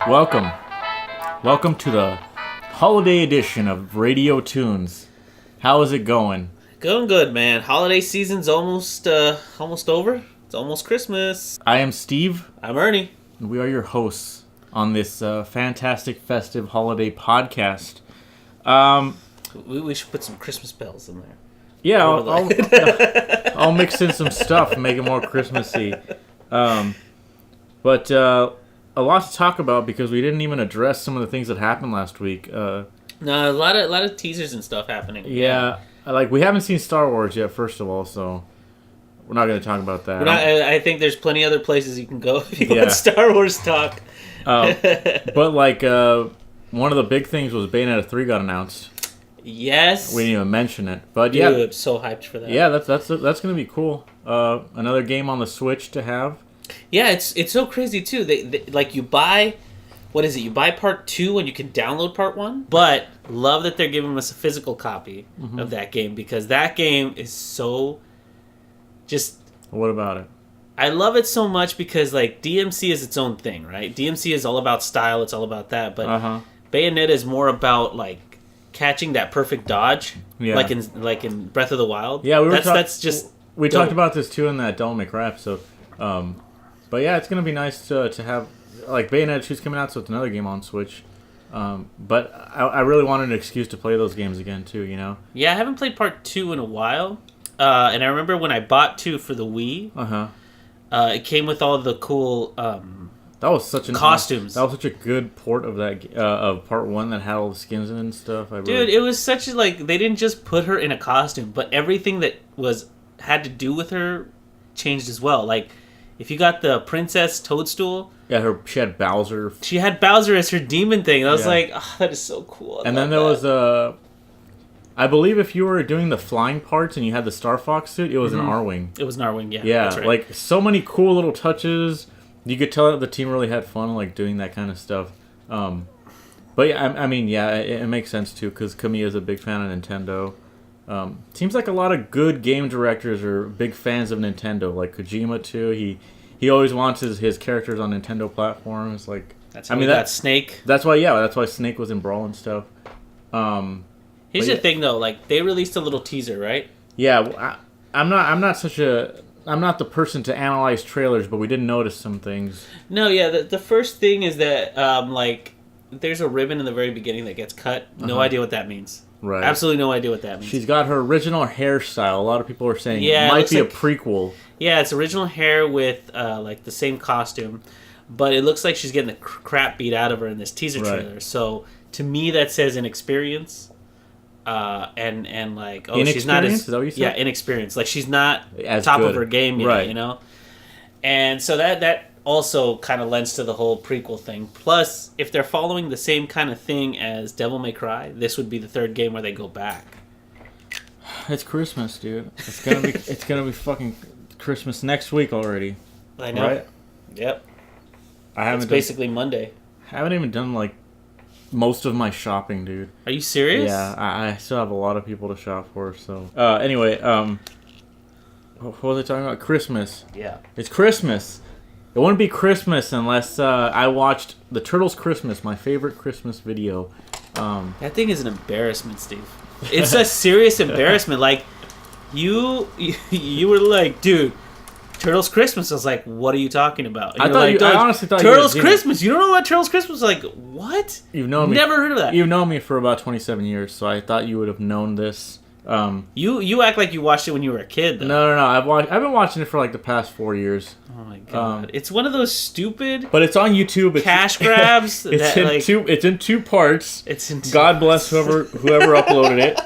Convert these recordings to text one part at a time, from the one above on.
Welcome. Welcome to the holiday edition of Radio Toons. How is it going? Going good, man. Holiday season's almost over. It's almost Christmas. I am Steve. I'm Ernie. And we are your hosts on this fantastic festive holiday podcast. We should put some Christmas bells in there. Yeah, I'll mix in some stuff and make it more Christmassy. But a lot to talk about because we didn't even address some of the things that happened last week. No, a lot of teasers and stuff happening. Yeah, like we haven't seen Star Wars yet, first of all, so we're not going to talk about that. I think there's plenty other places you can go if you want Star Wars talk. But like one of the big things was Bayonetta 3 got announced. Yes. We didn't even mention it, but Dude, yeah, I'm so hyped for that. Yeah, that's going to be cool. Another game on the Switch to have. Yeah, it's so crazy too. They like you buy, what is it? You buy part 2 and you can download part 1. But love that they're giving us a physical copy of that game because that game is so just. What about it? I love it so much because like DMC is its own thing, right? DMC is all about style. It's all about that. But Bayonetta is more about like catching that perfect dodge, like in Breath of the Wild. Yeah, we dope. talked about this too in that Devil May Cry episode. But yeah, it's gonna be nice to have like Bayonetta 2's coming out, so it's another game on Switch. But I really wanted an excuse to play those games again too, you know. Yeah, I haven't played part 2 in a while, and I remember when I bought 2 for the Wii. It came with all the cool that was such costumes. That was such a good port of that of part 1 that had all the skins in it and stuff. Dude, it was such a, like they didn't just put her in a costume, but everything that had to do with her changed as well. Like if you got the Princess Toadstool, she had Bowser. She had Bowser as her demon thing. I was like, oh, that is so cool. And then there was I believe if you were doing the flying parts and you had the Star Fox suit, it was an R-Wing. It was an R-Wing, yeah. Yeah, that's right. Like so many cool little touches. You could tell that the team really had fun like doing that kind of stuff. But yeah, I mean, yeah, it makes sense too because Kamiya's a big fan of Nintendo. Seems like a lot of good game directors are big fans of Nintendo, like Kojima too. He always wants his characters on Nintendo platforms. Like that's that's Snake. That's why Snake was in Brawl and stuff. Here's the thing though, like they released a little teaser, right? Yeah, I'm not the person to analyze trailers, but we did notice some things. No, yeah, the first thing is that like there's a ribbon in the very beginning that gets cut. No idea what that means. Right. Absolutely no idea what that means. She's got her original hairstyle. A lot of people are saying it might be a prequel. Yeah, it's original hair with like the same costume, but it looks like she's getting the crap beat out of her in this teaser trailer. So to me, that says inexperience, and like she's not as is that what you said? Inexperienced. Like she's not as top good of her game yet, you know. And so that also kind of lends to the whole prequel thing. Plus, if they're following the same kind of thing as Devil May Cry, this would be the third game where they go back. It's Christmas, dude. It's gonna be fucking Christmas next week already. I know. Right? Yep. It's basically Monday. I haven't even done like most of my shopping, dude. Are you serious? Yeah, I still have a lot of people to shop for. So anyway, what was I talking about? Christmas. Yeah. It's Christmas. It wouldn't be Christmas unless I watched the Turtles Christmas, my favorite Christmas video. That thing is an embarrassment, Steve. It's a serious embarrassment. Like, you were like, dude, Turtles Christmas. I was like, what are you talking about? And I honestly thought Turtles Christmas. You don't know what Turtles Christmas was like? What? You've known me. Never heard of that. You've known me for about 27 years, so I thought you would have known this. You act like you watched it when you were a kid, though. No. I've been watching it for like the past 4 years. Oh my god! It's one of those stupid. But it's on YouTube. Cash grabs. It's in two parts. It's in. God bless whoever uploaded it.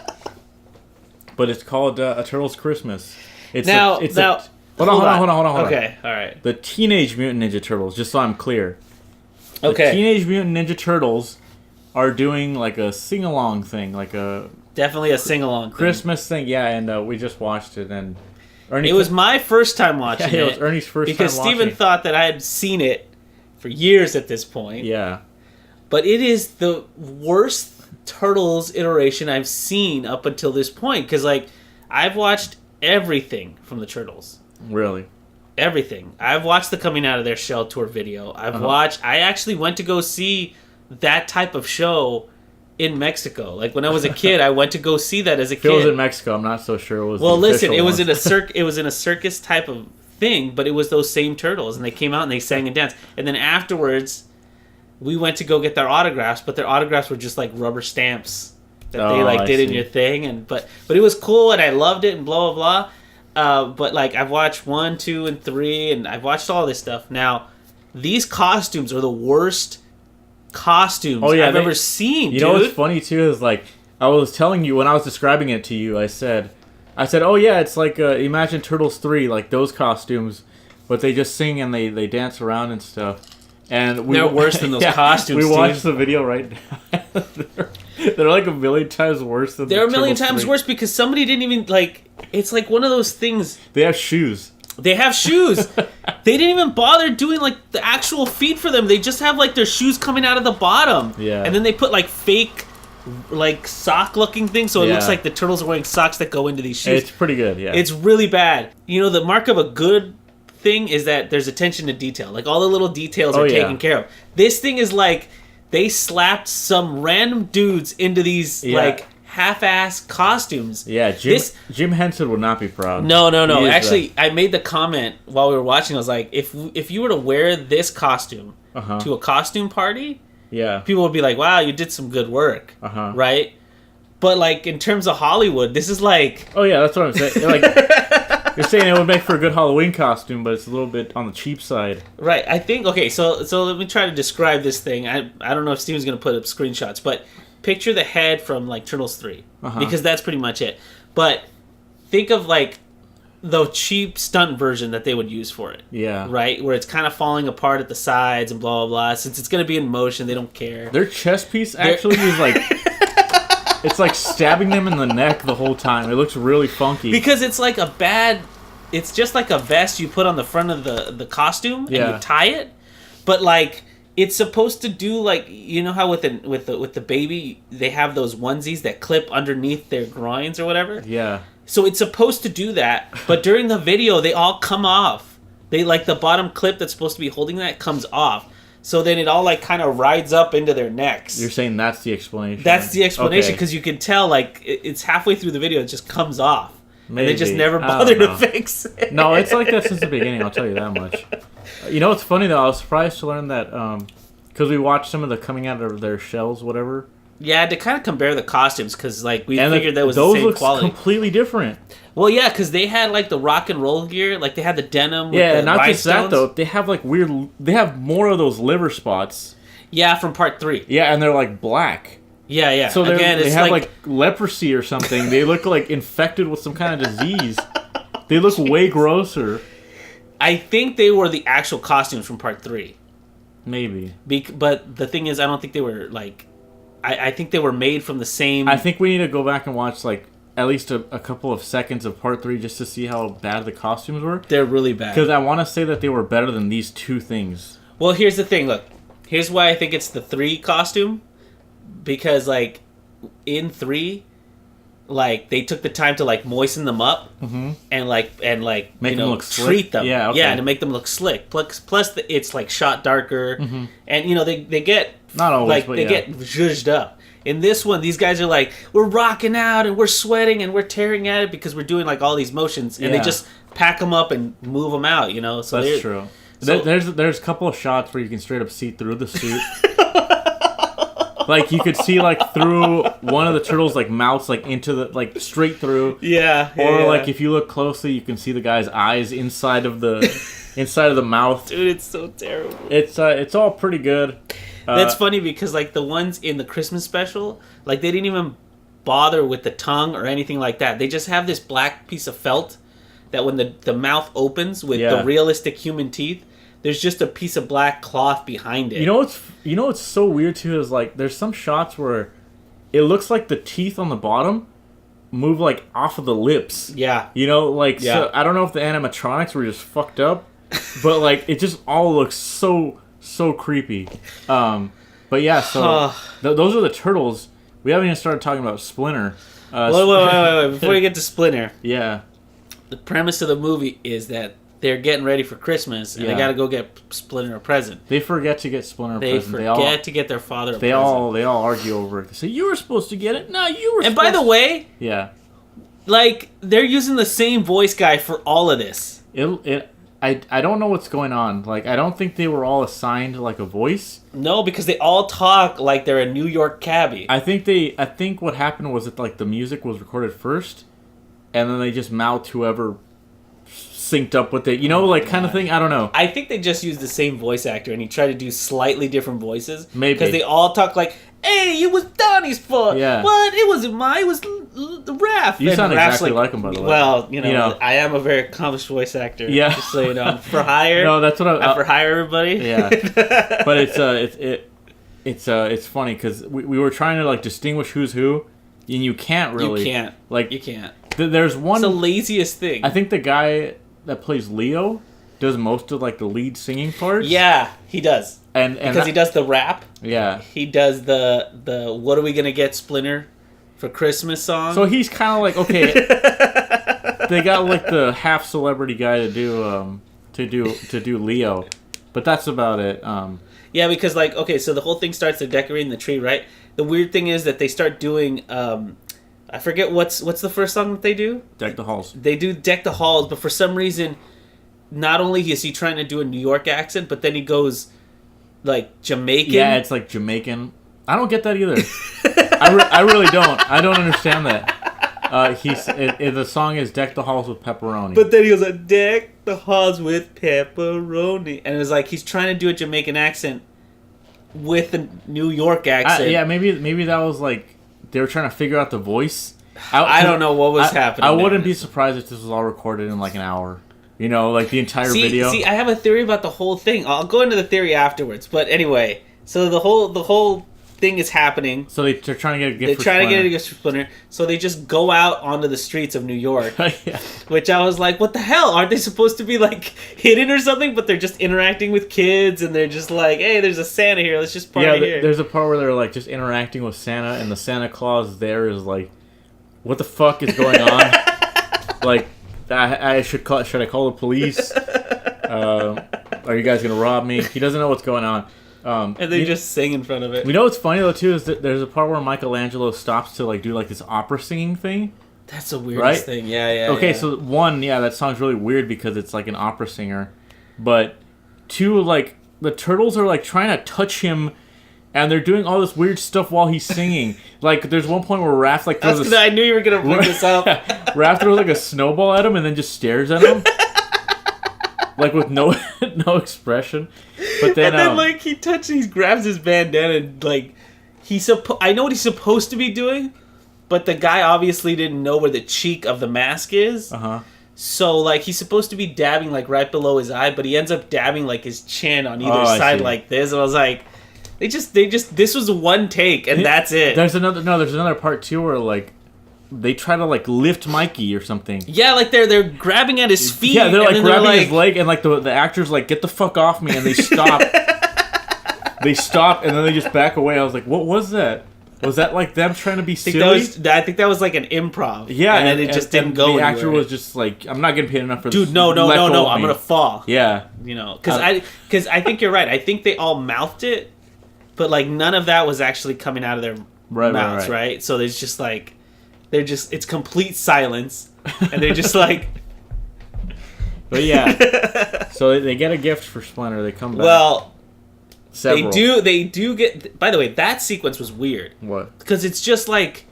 But it's called A Turtle's Christmas. Hold on. Okay, all right. The Teenage Mutant Ninja Turtles. Just so I'm clear. Okay. The Teenage Mutant Ninja Turtles are doing like a sing-along thing, like a. Definitely a sing-along Christmas thing, yeah, and we just watched it, and Ernie. It was my first time watching it. It was Ernie's first time watching it. Because Steven thought that I had seen it for years at this point. Yeah. But it is the worst Turtles iteration I've seen up until this point, because, like, I've watched everything from the Turtles. Really? everything. I've watched the coming out of their shell tour video. I actually went to go see that type of show in Mexico. Like when I was a kid, I went to go see that as a kid. If it was in Mexico, I'm not so sure it was. Well, the listen, it was one. it was in a circus type of thing, but it was those same turtles, and they came out and they sang and danced. And then afterwards, we went to go get their autographs, but their autographs were just like rubber stamps that they like did in your thing. And but it was cool, and I loved it, and blah blah blah. But like I've watched 1, 2, and 3, and I've watched all this stuff. Now, these costumes are the worst costumes I've ever seen. You know what's funny too is like I was telling you when I was describing it to you, I said, oh yeah, it's like imagine Turtles 3, like those costumes, but they just sing and they dance around and stuff. And they're worse than those costumes. We watched the video right now. they're like a million times worse than. They're a million times worse because somebody didn't even like. It's like one of those things. They have shoes. They have shoes. They didn't even bother doing like the actual feet for them. They just have like their shoes coming out of the bottom. Yeah. And then they put like fake, like sock looking things, so it looks like the turtles are wearing socks that go into these shoes. It's pretty good. Yeah. It's really bad. You know, the mark of a good thing is that there's attention to detail. Like all the little details are taken care of. This thing is like they slapped some random dudes into these like half-ass costumes. Yeah, Jim Henson would not be proud. No. Actually, I made the comment while we were watching. I was like, if you were to wear this costume to a costume party, people would be like, wow, you did some good work, right? But like in terms of Hollywood, this is like, oh yeah, that's what I'm saying. Like you're saying it would make for a good Halloween costume, but it's a little bit on the cheap side. Right. I think so let me try to describe this thing. I don't know if Steven's going to put up screenshots, but picture the head from like Turtles 3 because that's pretty much it. But think of like the cheap stunt version that they would use for it. Yeah. Right? Where it's kind of falling apart at the sides and blah, blah, blah. Since it's going to be in motion, they don't care. Their chest piece actually is like... It's like stabbing them in the neck the whole time. It looks really funky. Because it's like it's just like a vest you put on the front of the costume and you tie it. But like it's supposed to do like, you know how with the baby they have those onesies that clip underneath their groins or whatever? Yeah. So it's supposed to do that, but during the video they all come off. They like the bottom clip that's supposed to be holding that comes off. So then it all like kind of rides up into their necks. You're saying that's the explanation? That's the explanation because you can tell like it's halfway through the video it just comes off. Maybe. And they just never bother to fix it. No, it's like that since the beginning, I'll tell you that much. You know what's funny though? I was surprised to learn that because we watched some of the coming out of their shells, whatever. Yeah, to kind of compare the costumes because like we figured that was the same quality. Those look completely different. Well, yeah, because they had like the rock and roll gear, like they had the denim. Yeah, with the not rhinestones. just that though. They have like weird. They have more of those liver spots. Yeah, from part 3. Yeah, and they're like black. Yeah. So they have like leprosy or something. They look like infected with some kind of disease. They look way grosser. I think they were the actual costumes from part 3. Maybe. But the thing is, I don't think they were like. I think they were made from the same. I think we need to go back and watch like at least a couple of seconds of part 3 just to see how bad the costumes were. They're really bad. Because I want to say that they were better than these two things. Well, here's the thing. Look, here's why I think it's the 3 costume. Because like in 3, like they took the time to like moisten them up and like make them look treat slick. them. Yeah, okay. Yeah, to make them look slick. Plus it's like shot darker, and they get not always, like but they get zhuzhed up. In this one, these guys are like, we're rocking out and we're sweating and we're tearing at it because we're doing like all these motions, and they just pack them up and move them out. So that's true. So, there's a couple of shots where you can straight up see through the suit. Like you could see like through one of the turtles' like mouths, like into the like straight through. Yeah. Or like if you look closely, you can see the guy's eyes inside of the mouth. Dude, it's so terrible. It's all pretty good. That's funny because like the ones in the Christmas special, like they didn't even bother with the tongue or anything like that. They just have this black piece of felt that when the mouth opens with the realistic human teeth, there's just a piece of black cloth behind it. You know what's so weird too is like there's some shots where it looks like the teeth on the bottom move like off of the lips. Yeah. So I don't know if the animatronics were just fucked up, but like it just all looks so creepy. But yeah, so those are the turtles. We haven't even started talking about Splinter. Wait. Before you get to Splinter. Yeah. The premise of the movie is that they're getting ready for Christmas and they got to go get Splinter a present. They forget to get Splinter a present. They forget to get their father a present. They all argue over it. They say, you were supposed to get it. No, you were And by the way, yeah, like, they're using the same voice guy for all of this. I don't know what's going on. Like, I don't think they were all assigned, like, a voice. No, because they all talk like they're a New York cabbie. I think what happened was that, like, the music was recorded first, and then they just mouthed whoever synced up with it, like kind of thing. I don't know. I think they just used the same voice actor and he tried to do slightly different voices. Maybe because they all talk like, "Hey, it was Donnie's fault." Yeah. What? It wasn't mine. It was Raph. You sound Raph's exactly like him, by the way. Well, I am a very accomplished voice actor. Yeah. Just so you know, for hire. No, that's what I'm for hire, everybody. Yeah. But it's funny because we were trying to like distinguish who's who, and you can't really. You can't. There's one. It's the laziest thing. I think the guy that plays Leo does most of like the lead singing parts. Yeah, he does. And because he does the rap. Yeah. He does the "What are we gonna get Splinter for Christmas" song. So he's kind of like, okay. They got like the half celebrity guy to do Leo, but that's about it. Yeah, because like, okay, so the whole thing starts, they're decorating the tree, right? The weird thing is that they start doing I forget what's the first song that they do? Deck the Halls. They do Deck the Halls, but for some reason, not only is he trying to do a New York accent, but then he goes like Jamaican. Yeah, it's like Jamaican. I don't get that either. I really don't. I don't understand that. The song is Deck the Halls with Pepperoni. But then he goes, "Deck the halls with pepperoni." And it was like he's trying to do a Jamaican accent with a New York accent. Yeah, maybe that was like they were trying to figure out the voice. I don't know what was happening. I wouldn't be surprised if this was all recorded in like an hour. Like the entire video. See, I have a theory about the whole thing. I'll go into the theory afterwards. But anyway, so the whole thing is happening. So they're trying to get a gift. They're trying to get a gift for Splinter. So they just go out onto the streets of New York. Yeah. Which I was like, what the hell? Aren't they supposed to be like hidden or something? But they're just interacting with kids, and they're just like, hey, there's a Santa here. Let's just party here. There's a part where they're like just interacting with Santa, and the Santa Claus there is like, what the fuck is going on? Like, should I call the police? Are you guys gonna rob me? He doesn't know what's going on. And they just sing in front of it. You know what's funny though too is that there's a part where Michelangelo stops to like do like this opera singing thing. That's the weirdest thing. Yeah. Okay, so one, that song's really weird because it's like an opera singer, but two, like the turtles are like trying to touch him, and they're doing all this weird stuff while he's singing. Like there's one point where Raph like throws I knew you were gonna bring this up. Raph throws like a snowball at him and then just stares at him. Like with no expression, but then like he grabs his bandana and like I know what he's supposed to be doing, but the guy obviously didn't know where the cheek of the mask is. So like he's supposed to be dabbing like right below his eye, but he ends up dabbing like his chin on either side like this. And I was like, they just this was one take and that's it. There's another part too where like they try to like lift Mikey or something. Yeah, like they're grabbing at his feet. Yeah, they're like grabbing his leg, and like the actors like, get the fuck off me, and they stop. They stop, and then they just back away. I was like, what was that? Was that like them trying to be silly? I think that was like an improv. Yeah, and then it just didn't go anywhere. The actor was just like, I'm not getting paid enough for this. Dude, no, I'm gonna fall. Yeah, because I think you're right. I think they all mouthed it, but like none of that was actually coming out of their mouths, right? So there's just like. It's complete silence, and they're just like... But yeah, so they get a gift for Splinter, they come back. Well, Several. they do get... By the way, that sequence was weird. What? Because it's just like...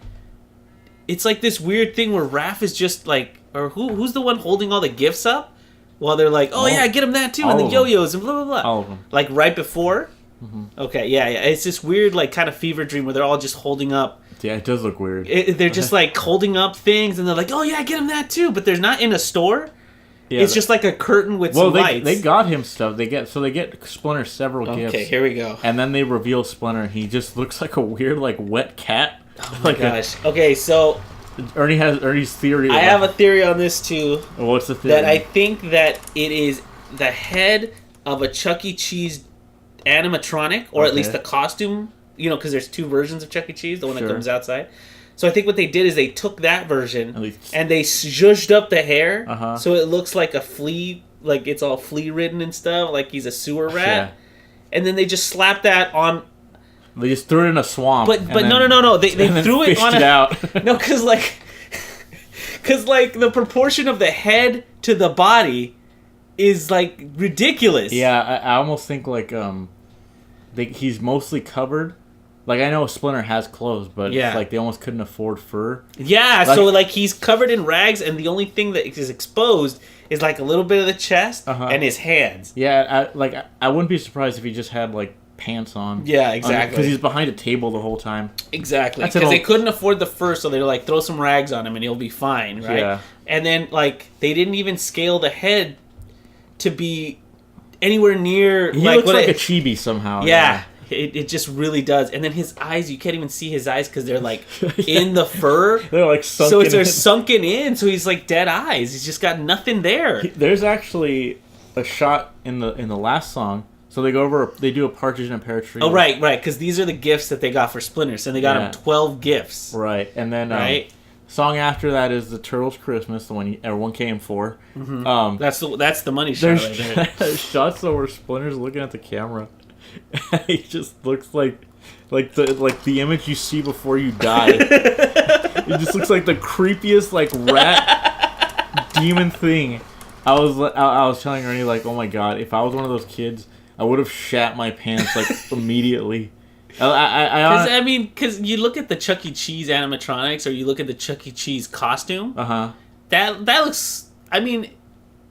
It's like this weird thing where Raph is just like... Or who's the one holding all the gifts up? While they're like, yeah, get him that too, and the yo-yos, and blah, blah, blah. All of them. Like right before? Mm-hmm. Okay, yeah. It's this weird like kind of fever dream where they're all just holding up... Yeah, it does look weird. They're just like holding up things, and they're like, "Oh yeah, get him that too." But they're not in a store. Yeah, it's just like a curtain with some lights. They got him stuff. They get Splinter several gifts. Okay, here we go. And then they reveal Splinter. He just looks like a weird like wet cat. Oh my gosh. Okay, so Ernie's theory. I have a theory on this too. What's the theory? That I think that it is the head of a Chuck E. Cheese animatronic, or at least the costume. Because there's two versions of Chuck E. Cheese, the one that comes outside. So I think what they did is they took that version and they zhuzhed up the hair so it looks like a flea like it's all flea ridden and stuff, like he's a sewer rat. Yeah. And then they just slapped that on. They just threw it in a swamp. But no. They threw it on it out. No, because like the proportion of the head to the body is like ridiculous. Yeah, I almost think like he's mostly covered. Like I know Splinter has clothes, but it's like they almost couldn't afford fur. Yeah, so like he's covered in rags, and the only thing that is exposed is like a little bit of the chest and his hands. Yeah, I wouldn't be surprised if he just had like pants on. Yeah, exactly. Because he's behind a table the whole time. Exactly. Because they couldn't afford the fur, so they're like, throw some rags on him and he'll be fine, right? Yeah. And then like they didn't even scale the head to be anywhere near. He looks like a chibi somehow. Yeah. It just really does. And then his eyes, you can't even see his eyes because they're like in the fur. They're like sunken in. So they're sunken in, so he's like dead eyes. He's just got nothing there. There's actually a shot in the last song. So they do a partridge in a pear tree. Oh, right, because these are the gifts that they got for Splinters. And they got him 12 gifts. Right, and then song after that is the Turtles' Christmas, the one everyone came for. Mm-hmm. That's the money shot right there. There's shots where Splinter's looking at the camera. He just looks like the image you see before you die. It just looks like the creepiest like rat demon thing. I was telling Ernie like, oh my god, if I was one of those kids, I would have shat my pants like immediately. Because you look at the Chuck E. Cheese animatronics, or you look at the Chuck E. Cheese costume. That looks. I mean,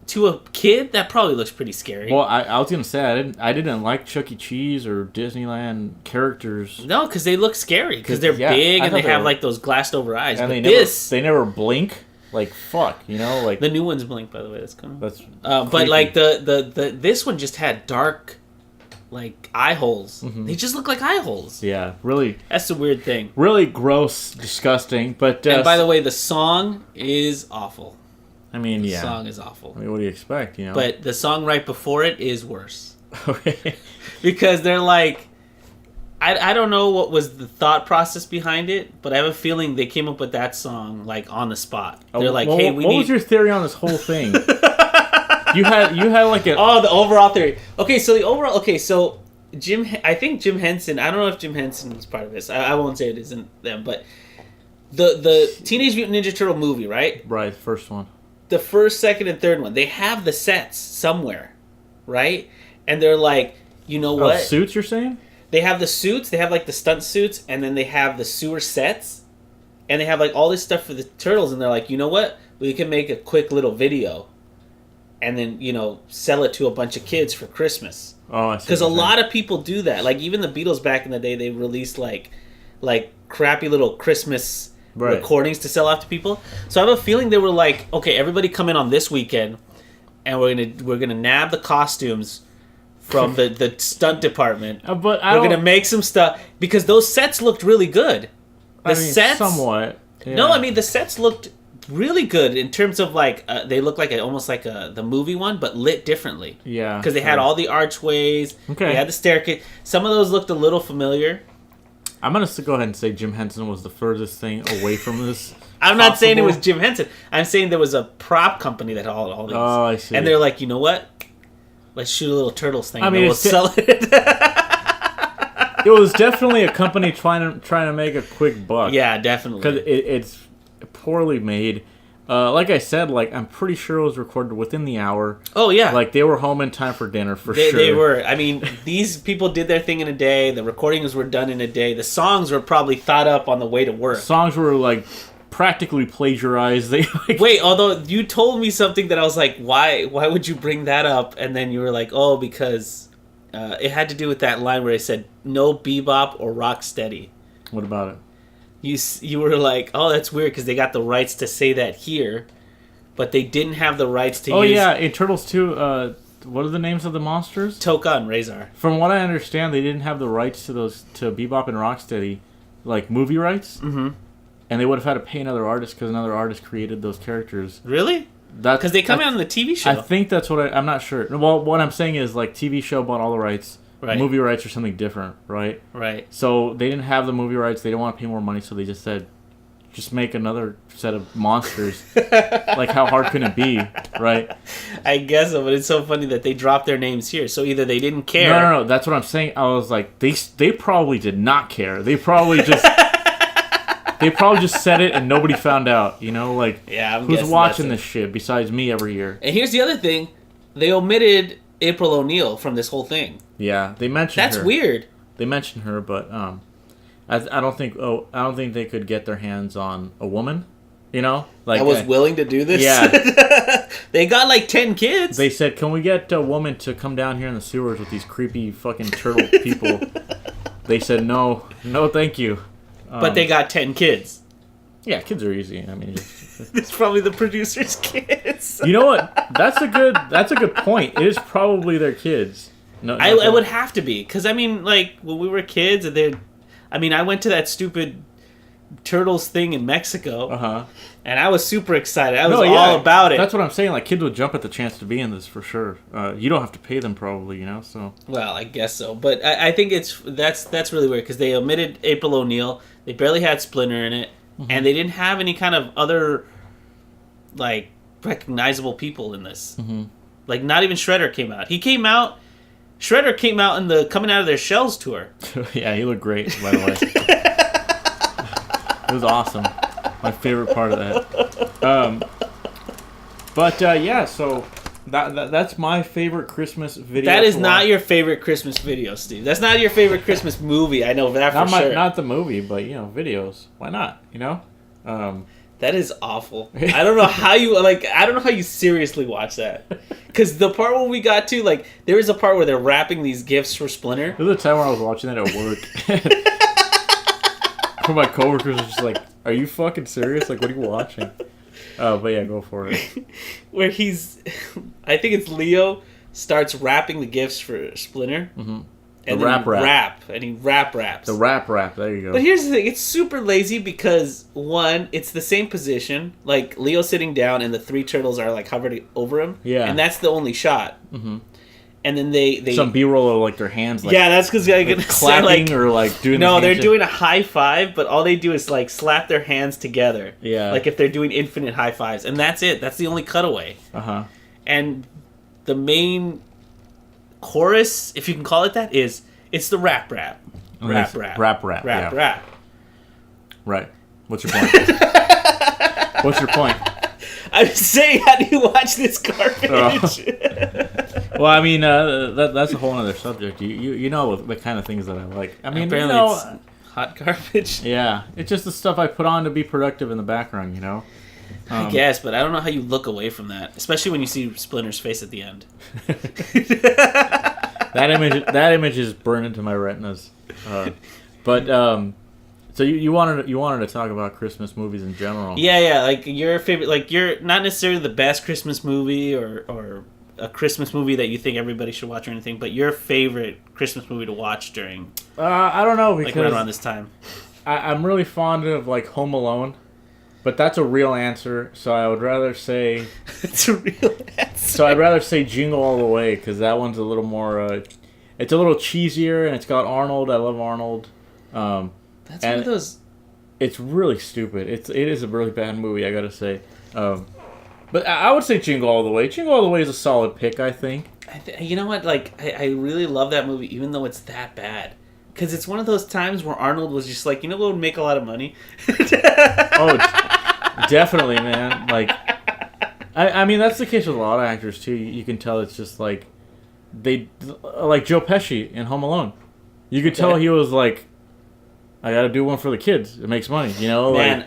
to a kid, that probably looks pretty scary. Well, I was gonna say I didn't like Chuck E. Cheese or Disneyland characters. No, because they look scary because they're big and they have like those glassed over eyes. And but they never blink. Like fuck, like the new ones blink. By the way, that's cool. That's but like the this one just had dark, like eye holes. Mm-hmm. They just look like eye holes. Yeah, really. That's the weird thing. Really gross, disgusting. But and by the way, the song is awful. I mean, the song is awful. I mean, what do you expect? But the song right before it is worse. Okay. Because they're like, I don't know what was the thought process behind it, but I have a feeling they came up with that song like on the spot. They're like, hey, what was your theory on this whole thing? you had like a the overall theory. Okay, so I think Jim Henson. I don't know if Jim Henson was part of this. I won't say it isn't them, but the Teenage Mutant Ninja Turtle movie, right? Right, the first one. The first, second, and third one, they have the sets somewhere, right? And they're like, you know what? Suits, you're saying? They have the suits, they have like the stunt suits, and then they have the sewer sets, and they have like all this stuff for the turtles, and they're like, you know what? We can make a quick little video, and then, sell it to a bunch of kids for Christmas. Oh, I see. Because a lot of people do that. Like, even the Beatles back in the day, they released like crappy little Christmas recordings to sell off to people. So I have a feeling they were like, okay, everybody come in on this weekend, and we're gonna nab the costumes from the stunt department. But we're gonna make some stuff because those sets looked really good. Sets, somewhat. Yeah. No, I mean the sets looked really good in terms of like they look like almost like the movie one, but lit differently. Yeah, because they had all the archways. Okay, they had the staircase. Some of those looked a little familiar. I'm going to go ahead and say Jim Henson was the furthest thing away from this. I'm not saying it was Jim Henson. I'm saying there was a prop company that had all these. Oh, I see. And they're like, you know what? Let's shoot a little Turtles thing and we'll sell it. It was definitely a company trying to make a quick buck. Yeah, definitely. Because it's poorly made. Like I said, I'm pretty sure it was recorded within the hour. Oh, yeah. Like, they were home in time for dinner, sure. They were. I mean, these people did their thing in a day. The recordings were done in a day. The songs were probably thought up on the way to work. Songs were, practically plagiarized. Wait, although you told me something that I was like, why would you bring that up? And then you were like, oh, because it had to do with that line where I said, no bebop or rock steady. What about it? You were like, oh, that's weird because they got the rights to say that here, but they didn't have the rights to use... Oh, yeah, in Turtles 2, what are the names of the monsters? Toka and Razor. From what I understand, they didn't have the rights to Bebop and Rocksteady, movie rights. Mm-hmm. And they would have had to pay another artist because another artist created those characters. Really? Because they come out on the TV show. I think that's what I'm not sure. Well, what I'm saying is, TV show bought all the rights. Right. Movie rights are something different, right? Right. So they didn't have the movie rights. They didn't want to pay more money, so they just said, just make another set of monsters. Like, how hard can it be, right? I guess so, but it's so funny that they dropped their names here. So either they didn't care. No. That's what I'm saying. I was like, they probably did not care. They probably just said it and nobody found out. You know, like, yeah, I'm who's guessing watching this shit besides me every year? And here's the other thing: they omitted April O'Neil from this whole thing. Yeah, they mentioned her. That's weird. They mentioned her, but I don't think they could get their hands on a woman. You know, like, I was willing to do this. Yeah. They got like 10 kids. They said, "Can we get a woman to come down here in the sewers with these creepy fucking turtle people?" They said, "No, thank you." But they got 10 kids. Yeah, kids are easy. I mean, It's probably the producer's kids. you know what? That's a good point. It is probably their kids. No, I would have to be, because I mean, like, when we were kids, and I went to that stupid Turtles thing in Mexico, and I was super excited. I was all about it. That's what I'm saying. Like, kids would jump at the chance to be in this for sure. You don't have to pay them, probably, you know. So, well, I guess so, but I think that's really weird because they omitted April O'Neil. They barely had Splinter in it, and they didn't have any kind of other like recognizable people in this. Like, not even Shredder came out. Shredder came out in the Coming Out of Their Shells tour. Yeah, he looked great, by the way. It was awesome. My favorite part of that. Yeah, so that's my favorite Christmas video. That is not your favorite Christmas video, Steve. That's not your favorite Christmas movie. I know that for sure. Not the movie, but, you know, videos. Why not? You know. That is awful. I don't know how you seriously watch that. Because the part where we got to, like, there was a part where they're wrapping these gifts for Splinter. There was a time where I was watching that at work. My coworkers were just like, "Are you fucking serious? Like, what are you watching?" But yeah, go for it. Where I think it's Leo starts wrapping the gifts for Splinter. And the wrap. And he raps. The wrap. There you go. But here's the thing: it's super lazy because, one, it's the same position. Like, Leo sitting down, and the 3 turtles are like hovering over him. Yeah. And that's the only shot. And then they some B-roll of, like, their hands, like, yeah, that's because like clapping, or like doing. No, they're doing a high five, but all they do is like slap their hands together. Yeah. Like if they're doing infinite high fives, and that's it. That's the only cutaway. And the main chorus, if you can call it that, it's the rap. Rap. Right. What's your point? What's your point? I'm saying, how do you watch this garbage? Well, I mean, that's a whole other subject. You know the kind of things that I like. I mean, apparently, you know, it's hot garbage. Yeah, it's just the stuff I put on to be productive in the background. You know. I guess, but I don't know how you look away from that, especially when you see Splinter's face at the end. That image is burned into my retinas. So you wanted to talk about Christmas movies in general? Yeah. Like, your favorite, like, you're not necessarily the best Christmas movie or a Christmas movie that you think everybody should watch or anything, but your favorite Christmas movie to watch during. I don't know, because like right around this time. I'm really fond of, like, Home Alone, but that's a real answer. So I would rather say it's a real answer. So I'd rather say Jingle All the Way, because that one's a little more. It's a little cheesier, and it's got Arnold. I love Arnold. That's one of those. It's really stupid. It is a really bad movie, I gotta say. But I would say Jingle All the Way. Jingle All the Way is a solid pick, I think. You know what? Like, I really love that movie, even though it's that bad. Because it's one of those times where Arnold was just like, you know what would make a lot of money? Oh, definitely, man. Like, I mean, that's the case with a lot of actors, too. You can tell it's just like, like Joe Pesci in Home Alone. You could tell he was like, I gotta do one for the kids. It makes money, you know? Man,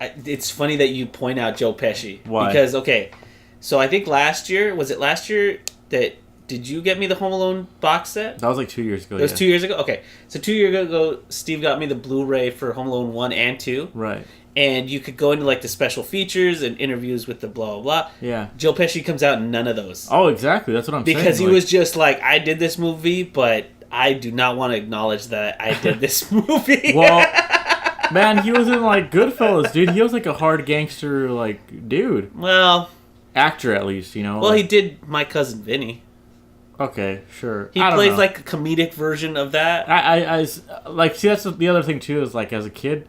it's funny that you point out Joe Pesci. Why? Because, okay, so I think last year that, did you get me the Home Alone box set? That was like 2 years ago. It was 2 years ago? Okay. So 2 years ago, Steve got me the Blu-ray for Home Alone 1 and 2. Right. And you could go into, like, the special features and interviews with the blah, blah, blah. Yeah. Joe Pesci comes out in none of those. Oh, exactly. That's what I'm saying. Because he was just like, I did this movie, but I do not want to acknowledge that I did this movie. Well, man, he was in, like, Goodfellas, dude. He was like a hard gangster, like, dude. Well. Actor, at least, you know. Well, like, he did My Cousin Vinny. Okay, sure. He plays like a comedic version of that. I like, see, that's the other thing too, is like, as a kid,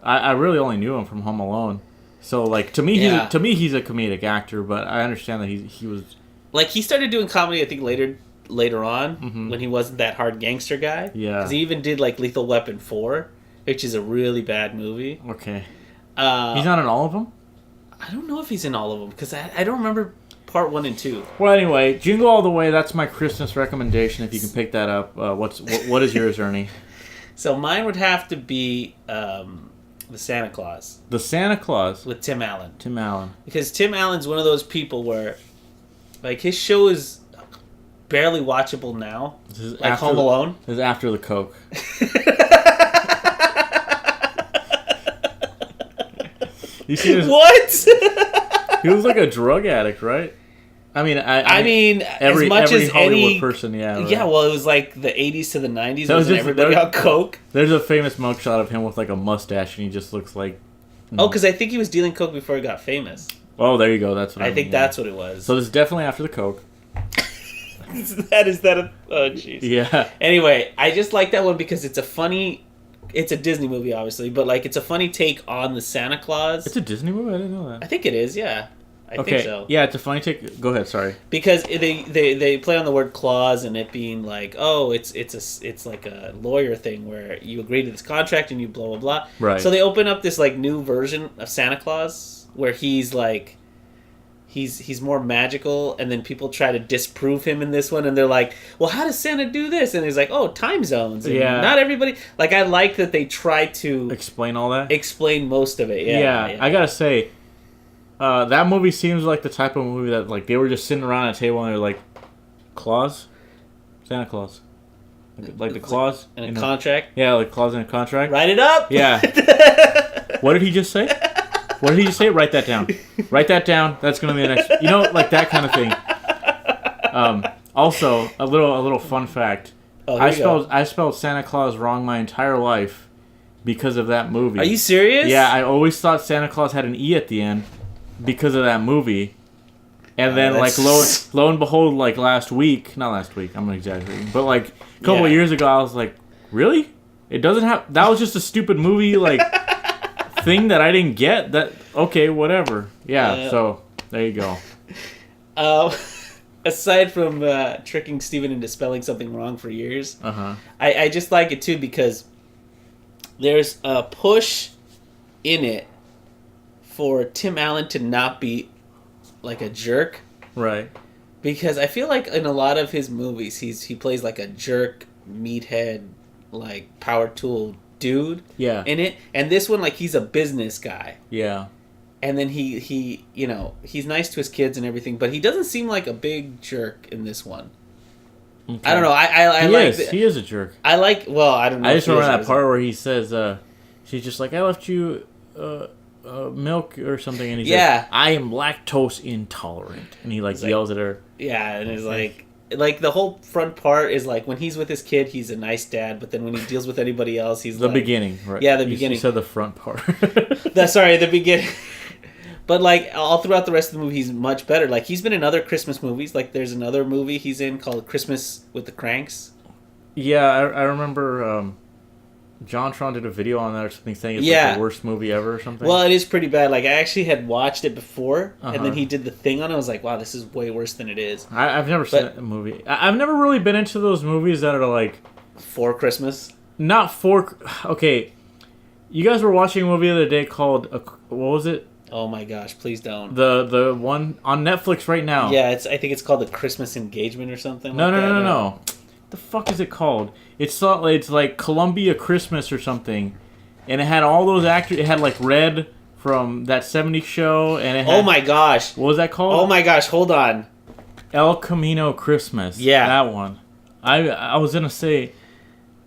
I really only knew him from Home Alone. So like to me, he's a comedic actor, but I understand that he was like he started doing comedy. I think later on when he wasn't that hard gangster guy. Yeah, because he even did like Lethal Weapon 4, which is a really bad movie. Okay, he's not in all of them. I don't know if he's in all of them because I don't remember part 1 and 2. Well, anyway, Jingle All the Way. That's my Christmas recommendation. If you can pick that up, what is yours, Ernie? So mine would have to be the Santa Claus. The Santa Claus with Tim Allen. Tim Allen. Because Tim Allen's one of those people where, like, his show is barely watchable now. This is like Home Alone. This is after the Coke. You see this? What? He was like a drug addict, right? I mean, every Hollywood person, yeah. Right. Yeah, well, it was like the 80s to the 90s. Wasn't everybody on Coke? There's a famous mugshot of him with like a mustache, and he just looks like... Oh, because I think he was dealing Coke before he got famous. Oh, there you go. That's what I think that's what it was. So this is definitely after the Coke. Oh, jeez. Yeah. Anyway, I just like that one because it's a funny... It's a Disney movie, obviously, but like it's a funny take on the Santa Claus. It's a Disney movie? I didn't know that. I think it is, yeah. I think so. Yeah, it's a funny take. Go ahead, sorry. Because they play on the word clause and it being like, oh, it's like a lawyer thing where you agree to this contract and you blah blah blah. Right. So they open up this like new version of Santa Claus where he's like he's more magical, and then people try to disprove him in this one, and they're like, well, how does Santa do this? And he's like, oh, time zones. And not everybody... Like, I like that they try to... Explain all that? Explain most of it, yeah. I gotta say, that movie seems like the type of movie that, like, they were just sitting around at a table and they're like, Claus? Santa Claus. Like the clause? In a contract? Yeah, like clause in a contract. Write it up! Yeah. What did he just say? What did he just say? Write that down. Write that down. That's going to be the next... You know, like that kind of thing. Also, a little fun fact. I spelled Santa Claus wrong my entire life because of that movie. Are you serious? Yeah, I always thought Santa Claus had an E at the end because of that movie. And then, like, lo and behold, like, not last week, I'm exaggerating, but, like, a couple of years ago, I was like, really? It doesn't have... That was just a stupid movie, like... thing that I didn't get. That okay, whatever. Yeah, so there you go. Aside from tricking Steven into spelling something wrong for years, I just like it too because there's a push in it for Tim Allen to not be like a jerk, right? Because I feel like in a lot of his movies, he plays like a jerk, meathead, like power tool dude in it, and this one, like, he's a business guy, and then he you know, he's nice to his kids and everything, but he doesn't seem like a big jerk in this one. I don't know. He is a jerk. I don't know. I just remember that part where he says she's just like, I left you milk or something, and he says, I am lactose intolerant, and he like yells at her, and he's like the whole front part is like when he's with his kid, he's a nice dad, but then when he deals with anybody else, he's the beginning, right? Yeah, the beginning. You said the front part. The beginning. But like all throughout the rest of the movie, he's much better. Like he's been in other Christmas movies. Like there's another movie he's in called Christmas with the Cranks. Yeah, I remember John Tron did a video on that or something saying it's like the worst movie ever or something. Well, it is pretty bad. Like I actually had watched it before, and then he did the thing on it. I was like, wow, this is way worse than it is. I've never seen a movie. I've never really been into those movies that are like for Christmas. Not for... Okay, you guys were watching a movie the other day called... what was it? Oh my gosh, please don't. The one on Netflix right now. Yeah, I think it's called The Christmas Engagement or something No. The fuck is it called? It's like Columbia Christmas or something, and it had all those actors. It had like Red from that '70s show, and it had, oh my gosh, what was that called? Oh my gosh, hold on. El Camino Christmas. Yeah, that one. I was gonna say,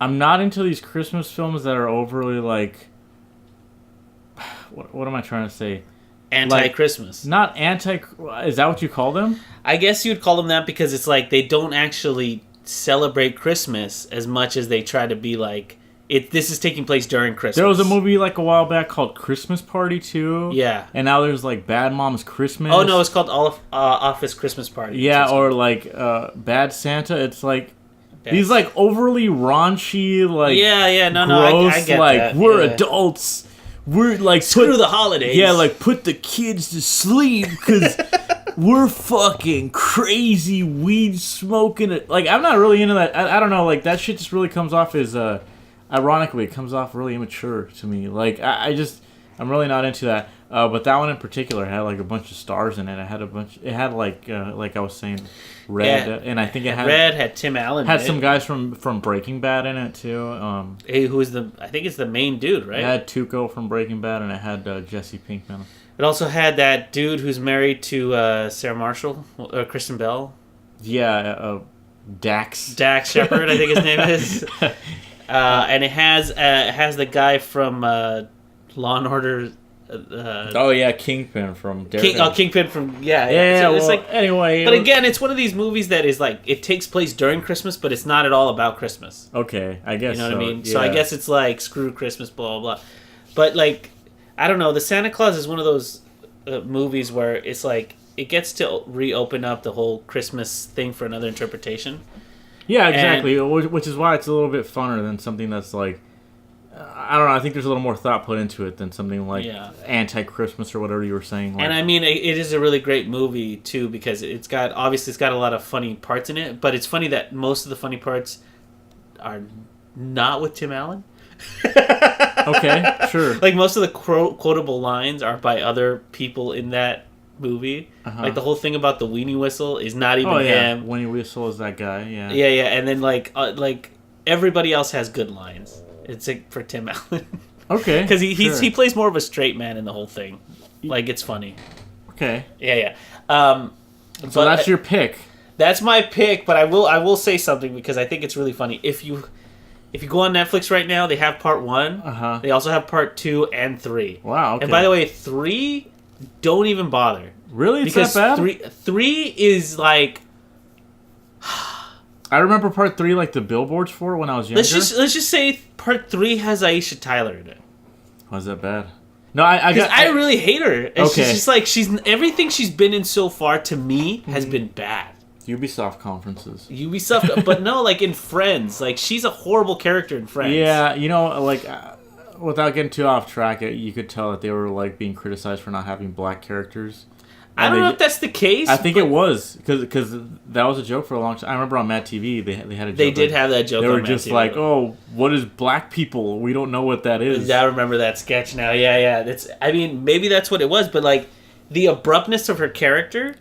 I'm not into these Christmas films that are overly like. What am I trying to say? Anti-Christmas. Like, not anti. Is that what you call them? I guess you'd call them that because it's like they don't actually celebrate Christmas as much as they try to be like this is taking place during Christmas. There was a movie like a while back called Christmas Party 2. Yeah. And now there's like Bad Mom's Christmas. Oh no, it's called Office Christmas Party. Yeah, or like Bad Santa. It's like these like overly raunchy, like gross, I get like that. We're adults. we're like screw the holidays. Yeah, like put the kids to sleep because we're fucking crazy weed smoking. Like I'm not really into that. I don't know. Like that shit just really comes off as ironically, it comes off really immature to me. Like I'm really not into that. But that one in particular had like a bunch of stars in it. It had like I was saying, Red, and I think it had Red had Tim Allen. Had some guys from Breaking Bad in it too. Hey, who is I think it's the main dude, right? It had Tuco from Breaking Bad, and it had Jesse Pinkman. It also had that dude who's married to Sarah Marshall, Kristen Bell. Yeah, Dax. Dax Shepard, I think his name is. And it has the guy from Law and Order. Kingpin from Daredevil. Kingpin from yeah. So it's like anyway. But again, it's one of these movies that is like it takes place during Christmas, but it's not at all about Christmas. Okay, I guess you know what I mean. Yeah. So I guess it's like screw Christmas, blah blah blah. But like, I don't know. The Santa Claus is one of those movies where it's like it gets to reopen up the whole Christmas thing for another interpretation. Yeah, exactly. Which is why it's a little bit funner than something that's like. I don't know. I think there's a little more thought put into it than something like anti-Christmas or whatever you were saying. Like. And I mean, it is a really great movie too because it's got a lot of funny parts in it. But it's funny that most of the funny parts are not with Tim Allen. Okay, sure. Like most of the quotable lines are by other people in that movie. Uh-huh. Like the whole thing about the weenie whistle is not even him. Weenie Whistle is that guy. Yeah. Yeah, yeah. And then like everybody else has good lines. It's like for Tim Allen. Okay. Because he plays more of a straight man in the whole thing. Like, it's funny. Okay. Yeah, yeah. So that's your pick. That's my pick, but I will say something because I think it's really funny. If you go on Netflix right now, they have part 1. Uh-huh. They also have part 2 and 3. Wow, okay. And by the way, 3, don't even bother. Really? It's because that bad? 3 is like... I remember part 3, like the billboards for it when I was younger. Let's just say part 3 has Aisha Tyler in it. Why is that bad? No, I really hate her. And okay. She's just like everything she's been in so far to me has been bad. Ubisoft conferences. Ubisoft, but no, like in Friends, like she's a horrible character in Friends. Yeah, like without getting too off track, you could tell that they were like being criticized for not having black characters. I don't know if that's the case. I think it was because that was a joke for a long time. I remember on Mad TV they had a joke. They did have that joke. They on were Mad just TV. like, "Oh, what is black people? We don't know what that is." I remember that sketch now. Yeah, yeah. I mean, maybe that's what it was, but like the abruptness of her character,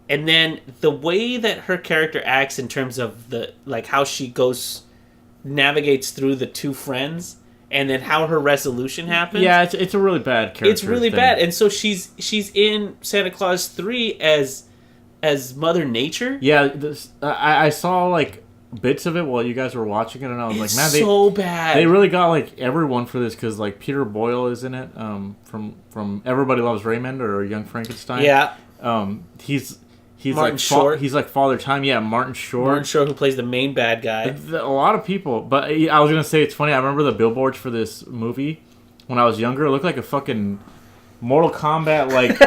and then the way that her character acts in terms of how she navigates through the two friends. And then how her resolution happens. Yeah, it's a really bad character. It's really bad, and so she's in Santa Claus 3 as Mother Nature. Yeah, I saw like bits of it while you guys were watching it, and I was like, man, so bad. They really got like everyone for this because like Peter Boyle is in it, from Everybody Loves Raymond or Young Frankenstein. Yeah, He's Martin like Short. He's like Father Time. Yeah, Martin Short. Martin Short, who plays the main bad guy. A lot of people. But I was going to say, it's funny. I remember the billboards for this movie when I was younger. It looked like a fucking Mortal Kombat, like...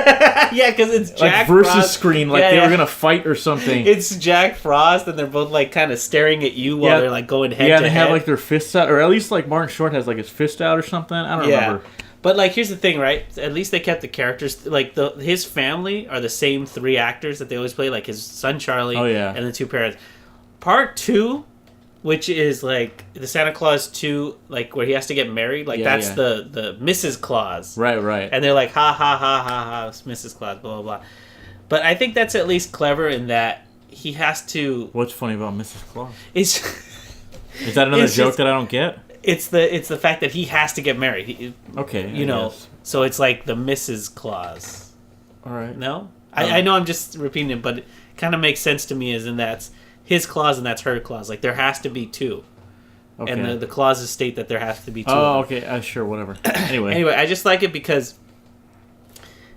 yeah, because it's Jack versus Frost. screen, like they were going to fight or something. It's Jack Frost, and they're both like kind of staring at you while they're like going head to head. Yeah, they have like their fists out. Or at least like Martin Short has like his fist out or something. I don't remember. But like, here's the thing, right? At least they kept the characters. Like his family are the same 3 actors that they always play. Like his son Charlie, and the 2 parents. Part 2, which is like the Santa Claus 2, like where he has to get married. Like that's the Mrs. Claus. Right. And they're like, ha ha ha ha ha, it's Mrs. Claus, blah blah blah. But I think that's at least clever in that he has to. What's funny about Mrs. Claus? Is that another joke that I don't get? It's the fact that he has to get married. Okay, you know, so it's like the Mrs. Claus. All right. No, I know I'm just repeating it, but it kind of makes sense to me. As in that's his clause and that's her clause. Like there has to be 2, and the clauses state that there has to be 2. Oh, okay, sure, whatever. Anyway, I just like it because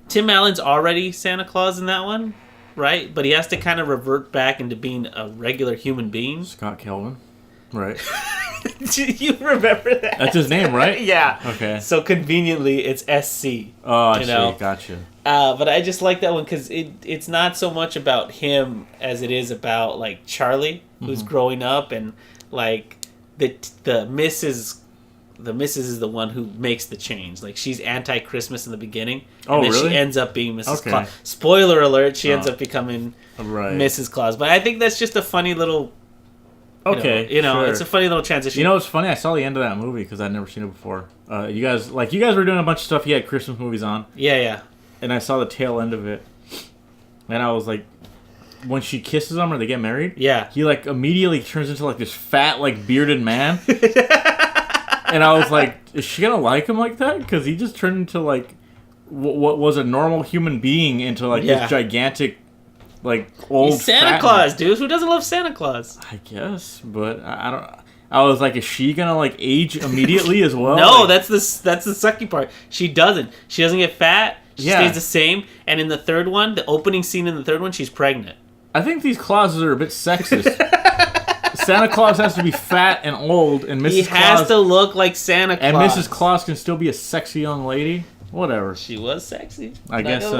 Tim Allen's already Santa Claus in that one, right? But he has to kind of revert back into being a regular human being. Scott Kelvin, right? You remember that? That's his name, right? Yeah. Okay. So conveniently, it's SC. Oh, I see. Gotcha. But I just like that one because it's not so much about him as it is about like Charlie, who's growing up, and like the Mrs. the missus is the one who makes the change. Like she's anti-Christmas in the beginning, Oh, and then really? she ends up being Mrs. Okay. Claus. Spoiler alert: she ends up becoming Right. Mrs. Claus. But I think that's just a funny little. Okay. Sure. It's a funny little transition. You know, it's funny. I saw the end of that movie because I'd never seen it before. You guys were doing a bunch of stuff. You had Christmas movies on, Yeah. and I saw the tail end of it, and I was like, when she kisses him or they get married, Yeah. he like immediately turns into like this fat, like bearded man, and I was like, is she gonna like him like that? Because he just turned into like what was a normal human being into like this gigantic. Like old He's Santa Claus, dude. Who doesn't love Santa Claus? I guess, but I don't. I was like, is she gonna like age immediately as well? No, like, that's the sucky part. She doesn't. She doesn't get fat. She stays the same. And in the third one, the opening scene in the third one, she's pregnant. I think these Clauses are a bit sexist. Santa Claus has to be fat and old, and Mrs. He has Claus to look like Santa Claus. and Mrs. Claus can still be a sexy young lady. Whatever. She was sexy. I guess.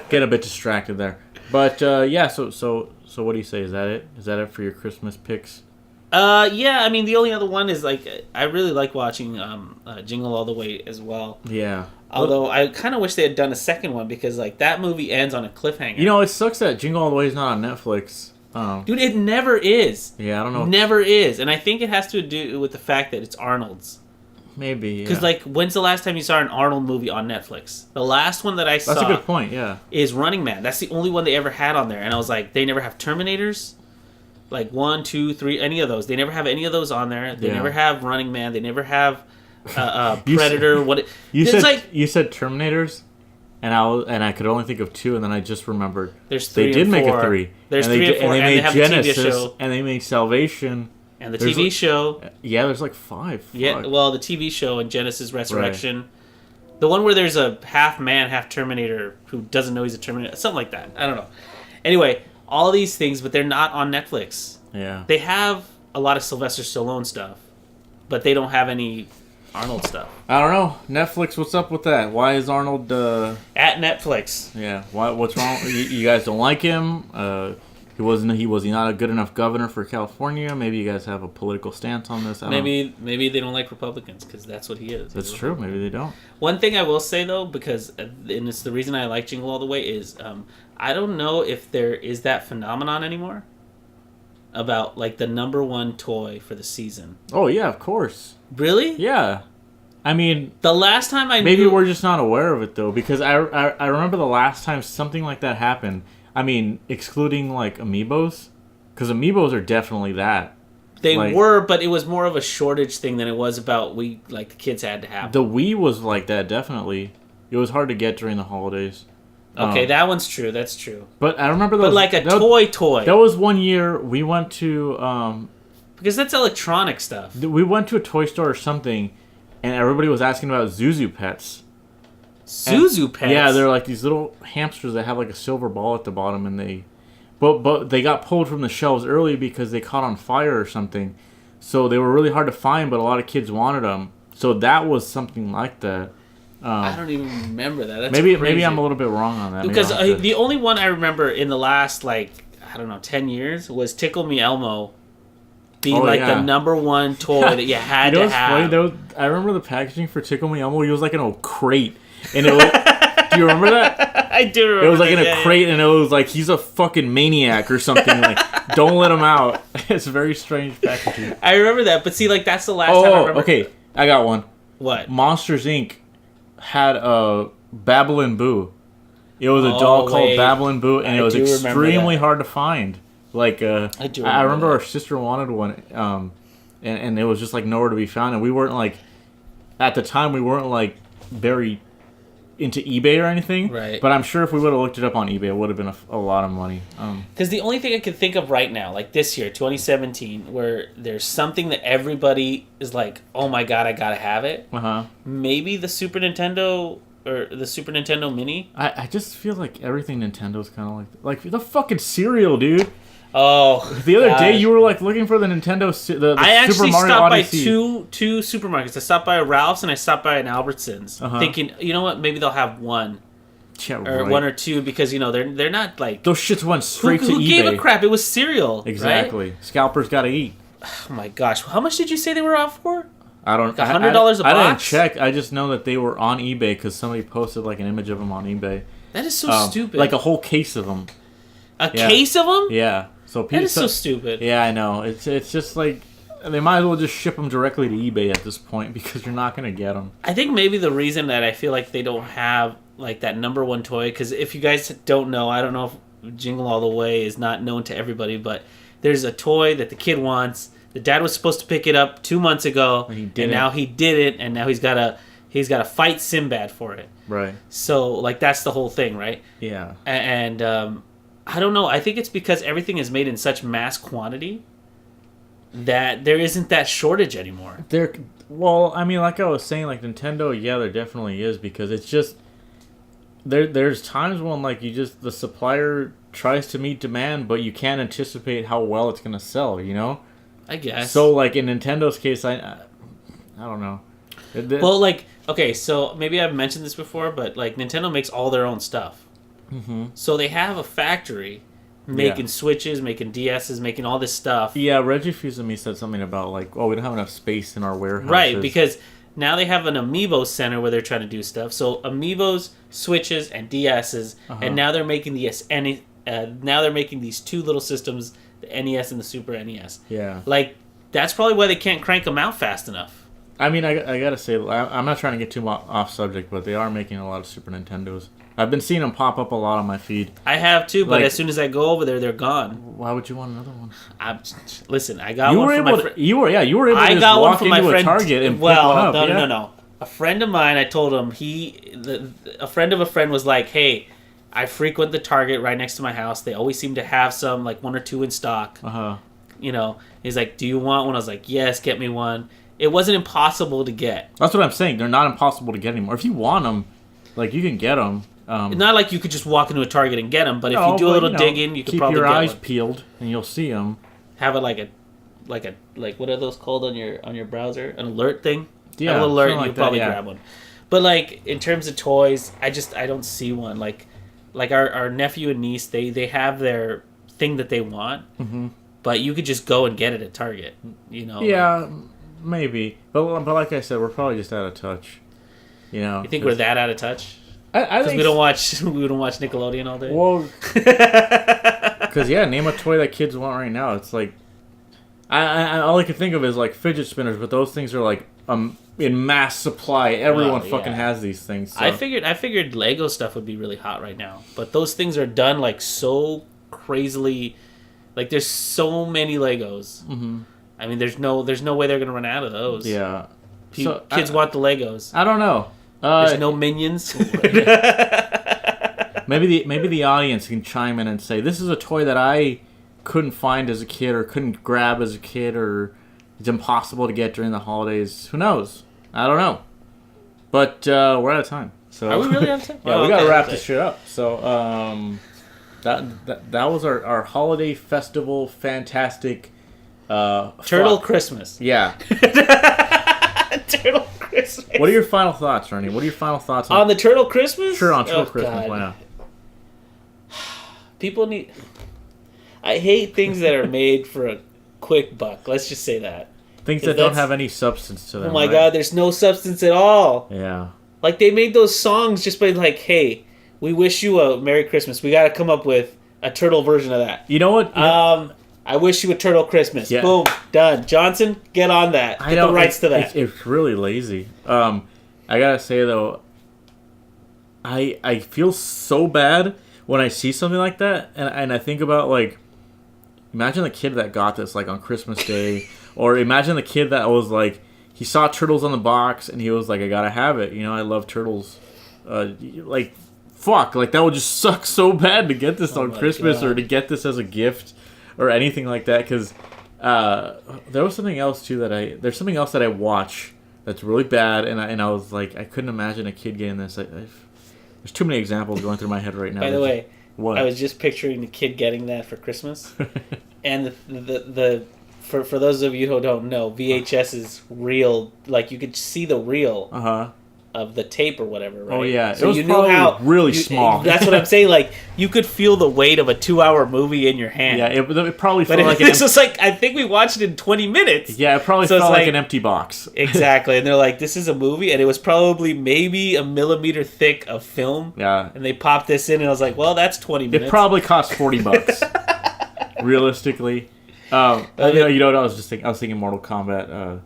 Get a bit distracted there, but yeah. So what do you say? Is that it? Is that it for your Christmas picks? Yeah. I mean, the only other one is like I really like watching Jingle All the Way as well. Yeah. Although I kind of wish they had done a second one because like that movie ends on a cliffhanger. You know, it sucks that Jingle All the Way is not on Netflix. Dude, it never is. Yeah, I don't know. Never is, and I think it has to do with the fact that it's Arnold's. Maybe. Because like, when's the last time you saw an Arnold movie on Netflix? The last one that I saw. That's a good point. Yeah. Is Running Man. That's the only one they ever had on there, and I was like, they never have Terminators. Like 1, 2, 3, any of those. They never have any of those on there. They never have Running Man. They never have Predator. You said Terminators, and I could only think of 2, and then I just remembered there's 3 they did and make 4. a 3. There's and 3 and 4, they and made they have Genesis, the TV show. and they made Salvation, And the TV show. Yeah, there's like 5. Yeah, well, the TV show and Genesis Resurrection. Right. The one where there's a half man, half Terminator who doesn't know he's a Terminator. Something like that. I don't know. Anyway, all these things, but they're not on Netflix. Yeah. They have a lot of Sylvester Stallone stuff, but they don't have any Arnold stuff. I don't know. Netflix, what's up with that? Why is Arnold... At Netflix. Yeah. What's wrong? You guys don't like him? Was he not a good enough governor for California? Maybe you guys have a political stance on this. Maybe they don't like Republicans because that's what he is. That's true. Maybe they don't. One thing I will say though, because and it's the reason I like Jingle All the Way is I don't know if there is that phenomenon anymore about like the number one toy for the season. Oh yeah, of course. Really? Yeah. I mean, the last time maybe we're just not aware of it though, because I remember the last time something like that happened. I mean, excluding, like, Amiibos. Because Amiibos are definitely that. They were, but it was more of a shortage thing than it was about the kids had to have. The Wii was like that, definitely. It was hard to get during the holidays. Okay, that one's true. That's true. But I remember those... But like a toy. That was one year we went to... because that's electronic stuff. We went to a toy store or something, and everybody was asking about Zuzu pets. Zuzu pets? Yeah, they're like these little hamsters that have like a silver ball at the bottom, and but they got pulled from the shelves early because they caught on fire or something. So they were really hard to find, but a lot of kids wanted them. So that was something like that. I don't even remember that. That's maybe crazy. I'm a little bit wrong on that. Because the only one I remember in the last 10 years was Tickle Me Elmo being the number one toy that you had to have. Funny? I remember the packaging for Tickle Me Elmo. It was like in a crate. And it was, do you remember that? I do remember. It was like in a crate, and it was like he's a fucking maniac or something. Like, don't let him out. It's very strange packaging. I remember that, but see, that's the last time I remember. Okay, I got one. What? Monsters Inc. had a Babylon Boo. It was a doll called Babylon Boo, and it was extremely hard to find. Like, I remember our sister wanted one, and it was just nowhere to be found, and we weren't at the time we weren't very into eBay or anything, right? But I'm sure if we would have looked it up on eBay, it would have been a lot of money. Because the only thing I can think of right now, this year, 2017, where there's something that everybody is like, "Oh my god, I gotta have it." Maybe the Super Nintendo or the Super Nintendo Mini. I just feel like everything Nintendo's kind of like the fucking cereal, dude. Oh, the other day you were looking for the Nintendo. The I actually Super Mario stopped Odyssey. by two supermarkets. I stopped by a Ralph's and I stopped by an Albertsons, thinking, you know what, maybe they'll have one, one or two, because they're not those shits went straight to eBay. Who gave a crap? It was cereal. Exactly. Right? Scalpers got to eat. Oh my gosh, how much did you say they were out for? I don't. Like $100 a box. I didn't check. I just know that they were on eBay because somebody posted like an image of them on eBay. That is so stupid. Like a whole case of them. Case of them? Yeah. So that is so stupid. Yeah, I know. It's just like they might as well just ship them directly to eBay at this point because you're not gonna get them. I think maybe the reason that I feel like they don't have like that number one toy, because if you guys don't know, I don't know if Jingle All the Way is not known to everybody, but there's a toy that the kid wants. The dad was supposed to pick it up 2 months ago, and now he did it, and now he's got to fight Sinbad for it. Right. So like that's the whole thing, right? Yeah. And I don't know. I think it's because everything is made in such mass quantity that there isn't that shortage anymore. Well, I mean, like I was saying, like Nintendo, yeah, there definitely is because it's just there's times when like the supplier tries to meet demand, but you can't anticipate how well it's gonna sell. You know. I guess. So like in Nintendo's case, I don't know. Well, like okay, so maybe I've mentioned this before, but like Nintendo makes all their own stuff. Mm-hmm. So they have a factory making Switches, making DSs, making all this stuff. Yeah, Reggie Fuse and me said something about like, oh, we don't have enough space in our warehouse. Right, because now they have an Amiibo center where they're trying to do stuff. So Amiibos, Switches, and DSs, and now they're making now they're making these two little systems, the NES and the Super NES. Yeah, like that's probably why they can't crank them out fast enough. I mean, I gotta say, I'm not trying to get too off subject, but they are making a lot of Super Nintendos. I've been seeing them pop up a lot on my feed. I have too, but as soon as I go over there, they're gone. Why would you want another one? Listen, I got one for my friend. You were able to just walk into a Target and pick one up. No. A friend of mine, I told him, a friend of a friend was like, hey, I frequent the Target right next to my house. They always seem to have some, like 1 or 2 in stock. You know, he's like, do you want one? I was like, yes, get me one. It wasn't impossible to get. That's what I'm saying. They're not impossible to get anymore. If you want them, like you can get them. Not like you could just walk into a Target and get them, but if you do a little digging, you could probably get one. Keep your eyes peeled, and you'll see them. Have it like what are those called on your browser? An alert thing. Yeah, have an alert, and you'll probably grab one. But like in terms of toys, I don't see one. Like our nephew and niece, they have their thing that they want, but you could just go and get it at Target. You know. Yeah, maybe. But like I said, we're probably just out of touch. You know. You think we're that out of touch? I think we don't watch Nickelodeon all day. Well, because name a toy that kids want right now. It's like, all I can think of is like fidget spinners, but those things are like in mass supply. Everyone fucking has these things. So. I figured Lego stuff would be really hot right now, but those things are done like so crazily. Like there's so many Legos. Mm-hmm. I mean, there's no way they're gonna run out of those. Yeah, kids want the Legos. I don't know. There's no Minions. maybe the audience can chime in and say this is a toy that I couldn't find as a kid or couldn't grab as a kid or it's impossible to get during the holidays. Who knows? I don't know. But we're out of time. So are we really out of time? Yeah, we gotta wrap this shit up. So that was our holiday festival fantastic Turtle Christmas. Yeah. Turtle Christmas. What are your final thoughts, Ernie? What are your final thoughts on the Turtle Christmas? Sure, on Turtle Christmas. God. Why not? People need. I hate things that are made for a quick buck. Let's just say that. Things that don't have any substance to them. Oh my God, there's no substance at all. Yeah. Like they made those songs just by like, hey, we wish you a Merry Christmas. We got to come up with a turtle version of that. You know what? I wish you a Turtle Christmas. Yeah. Boom, done. Johnson, get on that. Get the rights to that. It's really lazy. I gotta say though, I feel so bad when I see something like that, and I think about like, imagine the kid that got this like on Christmas Day, or imagine the kid that was like, he saw turtles on the box and he was like, I gotta have it. You know, I love turtles. Like, fuck, like that would just suck so bad to get this on Christmas or to get this as a gift. Or anything like that, because there was something else too there's something else that I watch that's really bad, and I was like, I couldn't imagine a kid getting this. There's too many examples going through my head right now. By the way, I was just picturing the kid getting that for Christmas, and the for those of you who don't know, VHS is real. Like you could see the reel of the tape or whatever, right? Oh yeah, so it was you probably knew how really small. That's what I'm saying. Like you could feel the weight of a 2-hour movie in your hand. Yeah, it probably but felt like it's just like I think we watched it in 20 minutes. Yeah, it probably so felt like an empty box. Exactly, and they're like, "This is a movie," and it was probably maybe a millimeter thick of film. Yeah, and they popped this in, and I was like, "Well, that's 20 minutes." It probably cost $40, realistically. You know what I was just thinking? I was thinking Mortal Kombat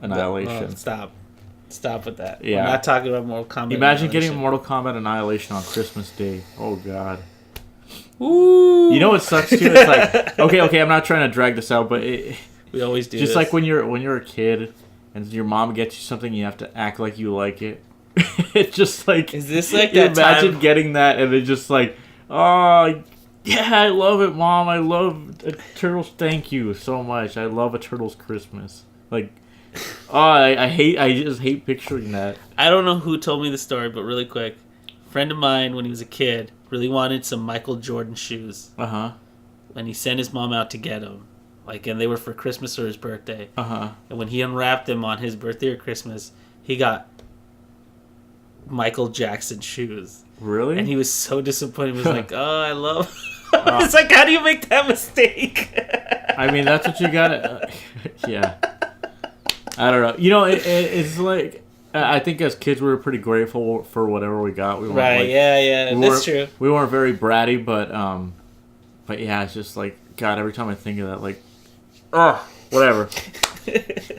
Annihilation. Stop with that. Yeah. We're not talking about Mortal Kombat. Imagine getting Mortal Kombat Annihilation on Christmas Day. Oh god. Ooh. You know what sucks too? It's like okay. I'm not trying to drag this out, but we always do. Just this. like when you're a kid and your mom gets you something, you have to act like you like it. It's just like, is this like you that imagine time? getting that and it's just like, oh yeah, I love it, Mom. I love Turtles. Thank you so much. I love a Turtles Christmas. Like, oh, I just hate picturing that. I don't know who told me the story, but really quick, a friend of mine when he was a kid really wanted some Michael Jordan shoes. And he sent his mom out to get them, and they were for Christmas or his birthday. And when he unwrapped them on his birthday or Christmas, he got Michael Jackson shoes. Really? And he was so disappointed. He was like, "Oh, I love." It's like, how do you make that mistake? I mean, that's what you gotta. Yeah. I don't know. You know, it's like I think as kids we were pretty grateful for whatever we got. We weren't right? Yeah. That's true. We weren't very bratty, but yeah, it's just like God. Every time I think of that, like, oh, whatever.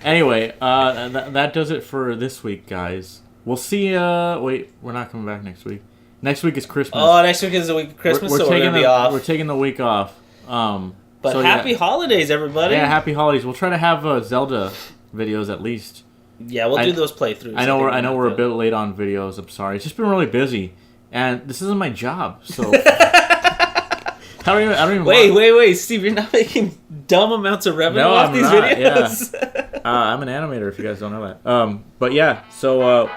Anyway, that does it for this week, guys. We'll see. Wait, we're not coming back next week. Next week is Christmas. Oh, next week is the week of Christmas, so we're gonna be off. We're taking the week off. But happy holidays, everybody. Yeah, happy holidays. We'll try to have Zelda videos at least. Yeah, we'll do those playthroughs. I know we're a bit late on videos. I'm sorry. It's just been really busy, and this isn't my job, so. I don't even. Wait, Steve! You're not making dumb amounts of revenue off these videos. Yeah. I'm an animator. If you guys don't know that. But yeah, so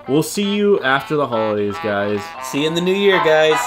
we'll see you after the holidays, guys. See you in the new year, guys.